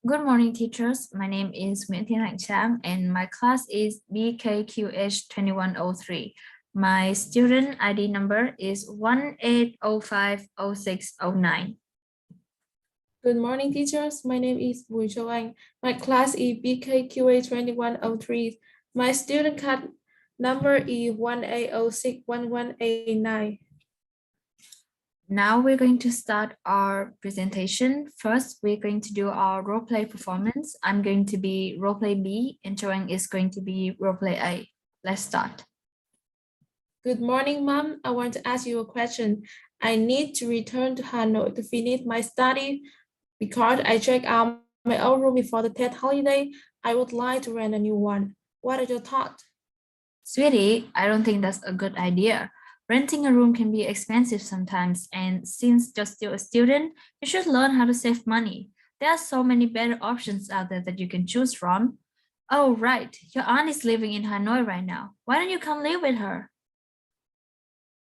Good morning, teachers. My name is Nguyễn Thiên Hạnh Trang, and my class is BKQH2103. My student ID number is 18050609. Good morning, teachers. My name is Bùi Châu Anh. My class is BKQA2103. My student card number is 18061189. Now we're going to start our presentation. First, we're going to do our role play performance. I'm going to be role play B, and Châu Anh is going to be role play A. Let's start. Good morning, Mom. I want to ask you a question. I need to return to Hanoi to finish my study because I checked out my old room before the Tet holiday. I would like to rent a new one. What are your thoughts? Sweetie, I don't think that's a good idea. Renting a room can be expensive sometimes, and since you're still a student, you should learn how to save money. There are so many better options out there that you can choose from. Oh, right, your aunt is living in Hanoi right now. Why don't you come live with her?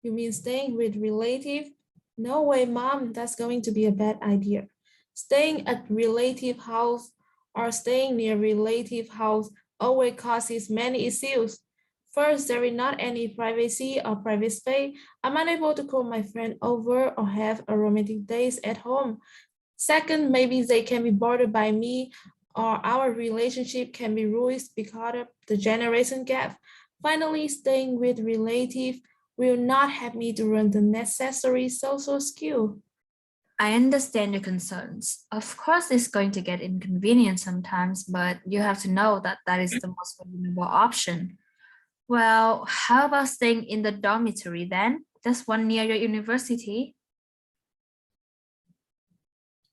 You mean staying with relative? No way, Mom, that's going to be a bad idea. Staying at relative house or staying near relative house always causes many issues. First, there is not any privacy or private space. I'm unable to call my friend over or have a romantic days at home. Second, maybe they can be bothered by me or our relationship can be ruined because of the generation gap. Finally, staying with relative will not help me to learn the necessary social skill. I understand your concerns. Of course, it's going to get inconvenient sometimes, but you have to know that that is the most reasonable option. Well, how about staying in the dormitory then? There's one near your university.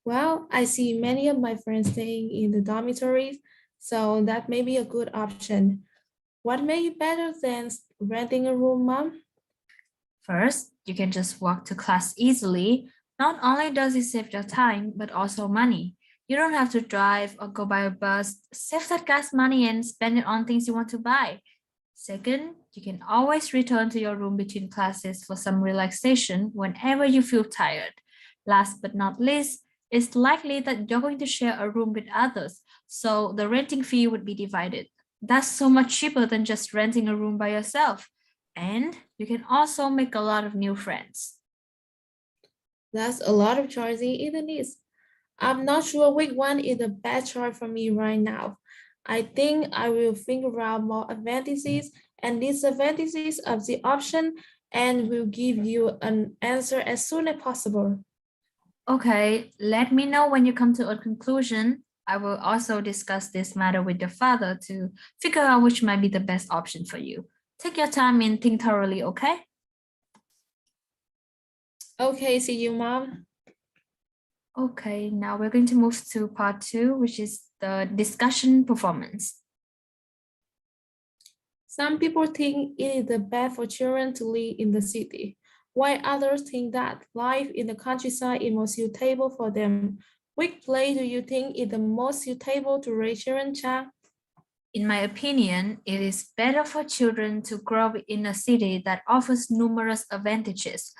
Well, I see many of my friends staying in the dormitories, so that may be a good option. What may be better than renting a room, Mom? First, you can just walk to class easily. Not only does it save your time, but also money. You don't have to drive or go by a bus. Save that gas money and spend it on things you want to buy. Second, you can always return to your room between classes for some relaxation whenever you feel tired. Last but not least, it's likely that you're going to share a room with others, so the renting fee would be divided. That's so much cheaper than just renting a room by yourself. And you can also make a lot of new friends. That's a lot of choices, isn't it? I'm not sure which one is the best choice for me right now. I think I will figure out more advantages and disadvantages of the option and will give you an answer as soon as possible. Okay, let me know when you come to a conclusion. I will also discuss this matter with your father to figure out which might be the best option for you. Take your time and think thoroughly, okay? Okay, see you, Mom. Okay, now we're going to move to part 2, which is the discussion performance. Some people think it is the best for children to live in the city, while others think that life in the countryside is more suitable for them. Which place do you think is the most suitable to raise children, Cha? In my opinion, it is better for children to grow up in a city that offers numerous advantages.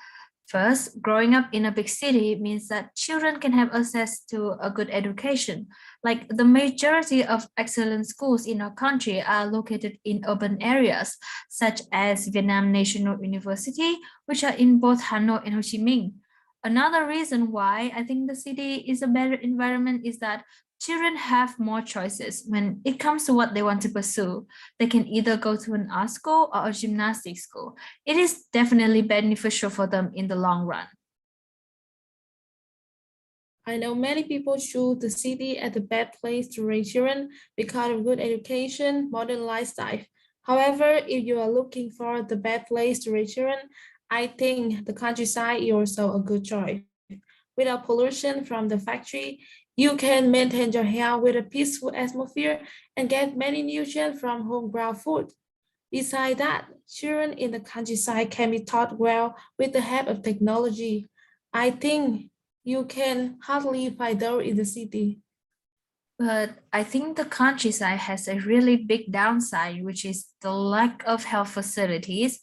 First, growing up in a big city means that children can have access to a good education. Like the majority of excellent schools in our country are located in urban areas, such as Vietnam National University, which are in both Hanoi and Ho Chi Minh. Another reason why I think the city is a better environment is that children have more choices when it comes to what they want to pursue. They can either go to an art school or a gymnastics school. It is definitely beneficial for them in the long run. I know many people choose the city as the best place to raise children because of good education, modern lifestyle. However, if you are looking for the best place to raise children, I think the countryside is also a good choice. Without pollution from the factory, you can maintain your health with a peaceful atmosphere and get many nutrients from home-grown food. Besides that, children in the countryside can be taught well with the help of technology. I think you can hardly find those in the city. But I think the countryside has a really big downside, which is the lack of health facilities.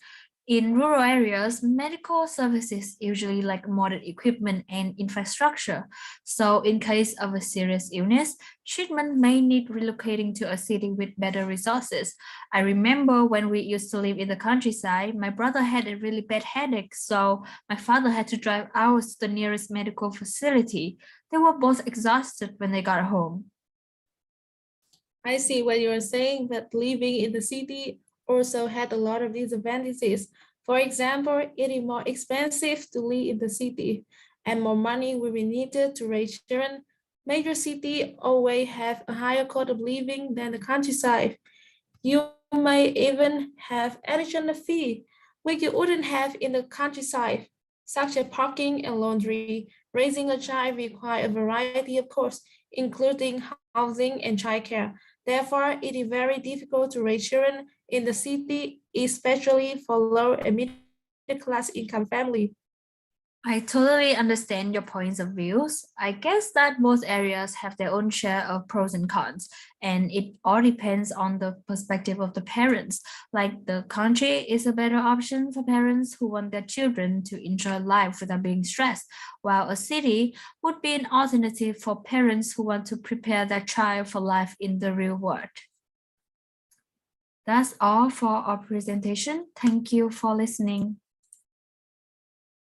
In rural areas, medical services usually lack modern equipment and infrastructure. So in case of a serious illness, treatment may need relocating to a city with better resources. I remember when we used to live in the countryside, my brother had a really bad headache, so my father had to drive hours to the nearest medical facility. They were both exhausted when they got home. I see what you're saying, that living in the city also had a lot of disadvantages. For example, it is more expensive to live in the city and more money will be needed to raise children. Major cities always have a higher cost of living than the countryside. You may even have additional fee, which you wouldn't have in the countryside, such as parking and laundry. Raising a child requires a variety of costs, including housing and childcare. Therefore, it is very difficult to raise children in the city, especially for low and middle class income families. I totally understand your points of views. I guess that most areas have their own share of pros and cons, and it all depends on the perspective of the parents. Like the country is a better option for parents who want their children to enjoy life without being stressed, while a city would be an alternative for parents who want to prepare their child for life in the real world. That's all for our presentation. Thank you for listening.